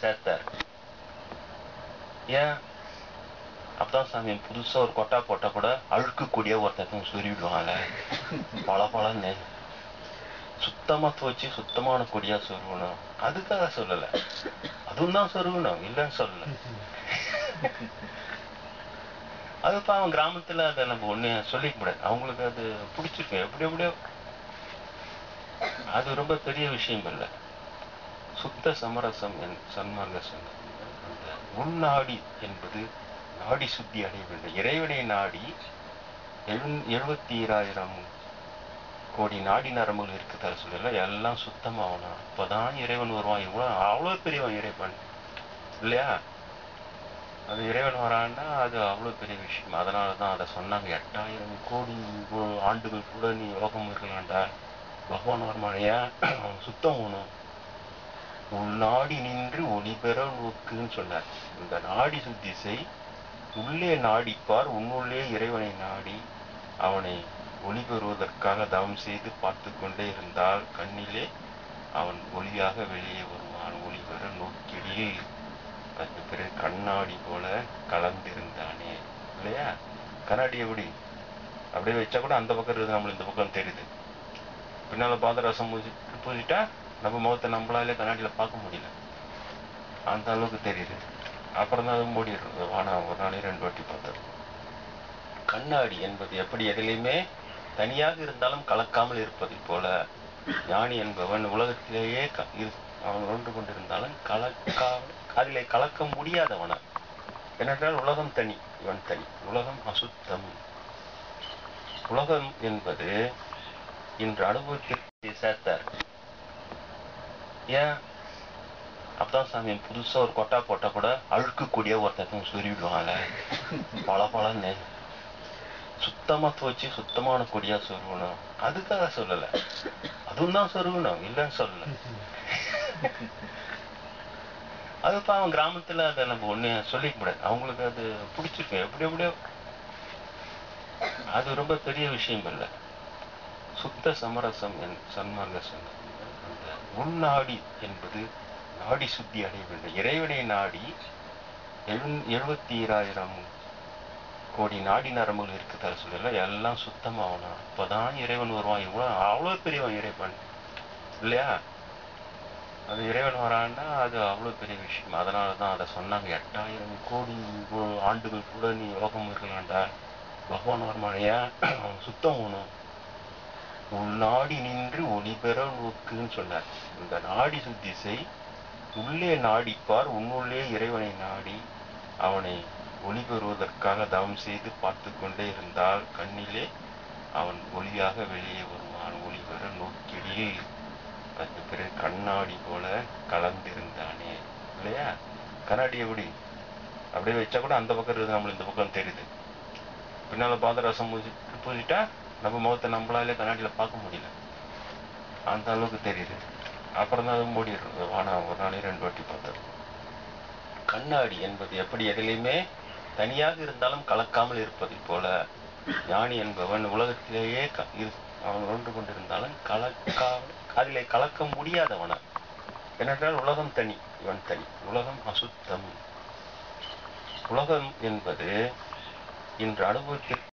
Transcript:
சேர்த்தார். ஏன் அப்பதான் சாமி புதுசா ஒரு கொட்டா போட்டா கூட அழுக்கு கூடிய ஒருத்தன் சொருவிடுவாங்கல்ல, பல பலன்னு சுத்தமா துவச்சு சுத்தமான கொடியா சொருகணும். அதுக்காக சொல்லல, அதுவும் தான் சொருகணும், இல்லைன்னு சொல்லல. அதுப்பா அவன் கிராமத்துல அதை நம்ம ஒண்ணு சொல்லிக்க முடியாது, அவங்களுக்கு அது பிடிச்சிருக்கு எப்படி எப்படியோ. அது ரொம்ப பெரிய விஷயம் இல்லை. சுத்த சமரசம் சன்மார்க்க சொன்ன அந்த உள்நாடி என்பது நாடி சுத்தி அடைய வேண்டும். இறைவனை நாடி 72,000 கோடி நாடி நரம்புகள் இருக்குதா சொல்லல, எல்லாம் சுத்தமாகணும். அப்பதான் இறைவன் வருவான். இவ்வளவு அவ்வளவு பெரியவன் இறைவன் இல்லையா? அது இறைவன் வரான்னா அது அவ்வளவு பெரிய விஷயம். அதனாலதான் அதை சொன்னாங்க. 8,000 கோடி ஆண்டுகள் கூட நீ யோகம் இருக்கலாம்டா, பகவான் வரமானையா, சுத்தம் வேணும். உள்நாடி நின்று ஒளிபெற நோக்குன்னு சொன்னார். இந்த நாடி சுத்தி செய், உள்ளே நாடிப்பார், உன்னுள்ளே இறைவனை நாடி அவனை ஒளி பெறுவதற்காக தவம் செய்து பார்த்து கொண்டே இருந்தால் கண்ணிலே அவன் ஒளியாக வெளியே வருவான். ஒளி பெற நோக்கிடில் அதுக்கு பிறகு கண்ணாடி போல கலந்திருந்தானே இல்லையா? கண்ணாடி எப்படி அப்படியே வச்சா கூட அந்த பக்கம் இருக்குது, நம்மளுக்கு இந்த பக்கம் தெரியுது. பின்னால பாதரசம் பூசிட்டா நம்ம முகத்தை நம்மளாலே கண்ணாடியில பார்க்க முடியல, அந்த அளவுக்கு தெரியுது. அப்புறம் தான் அது மூடிடுறது. வானா ஒரு நாளே 2 வாட்டி பார்த்தது. கண்ணாடி என்பது எப்படி எதிலையுமே தனியாக இருந்தாலும் கலக்காமல் இருப்பதை போல, ஞானி என்பவன் உலகத்திலேயே அவன் ஒன்று கொண்டிருந்தாலும் அதிலே கலக்க முடியாதவன. ஏனென்றால் உலகம் தனி, இவன் தனி. உலகம் அசுத்தம். உலகம் என்பது இன்று அனுபவத்திற்கு சேர்த்தார். ஏன் அப்பதான் சாமி புதுசா ஒரு கொட்டா போட்டா கூட அழுக்கு கூடிய ஒருத்தன் சொருவிடுவாங்கல்ல, பல பலன்னு சுத்தமா துவச்சு சுத்தமான கொடியா சொருகணும். அதுக்காக சொல்லல, அதுவும் தான் சொருகணும், இல்லைன்னு சொல்லல. அதுப்பா அவன் கிராமத்துல அதை நம்ம ஒண்ணு சொல்லிக்க முடியாது, அவங்களுக்கு அது பிடிச்சிருக்கு எப்படி எப்படியோ. அது ரொம்ப பெரிய விஷயம் இல்லை. சுத்த சமரசம் சன்மார்க்க சொன்ன அந்த உள்நாடி என்பது நாடி சுத்தி அடைய வேண்டும். இறைவனை நாடி 72,000 கோடி நாடி நரம்புகள் இருக்குதா சொல்லல, எல்லாம் சுத்தமாகணும். அப்பதான் இறைவன் வருவான். இவ்வளவு அவ்வளவு பெரியவன் இறைவன் இல்லையா? அது இறைவன் வரான்னா அது அவ்வளவு பெரிய விஷயம். அதனாலதான் அதை சொன்னாங்க. 8,000 கோடி ஆண்டுகள் கூட நீ யோகம் இருக்கலாம்டா, பகவான் வரமானையா, சுத்தம் வேணும். உள்நாடி நின்று ஒளிபெற நோக்குன்னு சொன்னார். இந்த நாடி சுத்தி செய், உள்ளே நாடிப்பார், உன்னுள்ளே இறைவனை நாடி அவனை ஒளி பெறுவதற்காக தவம் செய்து பார்த்து கொண்டே இருந்தால் கண்ணிலே அவன் ஒளியாக வெளியே வருவான். ஒளி பெற நோக்கிடில் அதுக்கு பிறகு கண்ணாடி போல கலந்திருந்தானே இல்லையா? கண்ணாடி எப்படி அப்படியே வச்சா கூட அந்த பக்கம் இருக்குது, நம்மளுக்கு இந்த பக்கம் தெரியுது. பின்னால பாதரசம் பூசிட்டா நம்ம முகத்தை நம்மளாலே கண்ணாடியில பார்க்க முடியல, அந்த அளவுக்கு தெரியுது. அப்புறம் தான் அது மூடிடுறது. வானா ஒரு நாளே 2 வாட்டி பார்த்தது. கண்ணாடி என்பது எப்படி எதிலையுமே தனியாக இருந்தாலும் கலக்காமல் இருப்பதை போல, ஞானி என்பவன் உலகத்திலேயே அவன் ஒன்று கொண்டிருந்தாலும் அதிலே கலக்க முடியாதவன. ஏனென்றால் உலகம் தனி, இவன் தனி. உலகம் அசுத்தம். உலகம் என்பது இன்று அனுபவத்திற்கு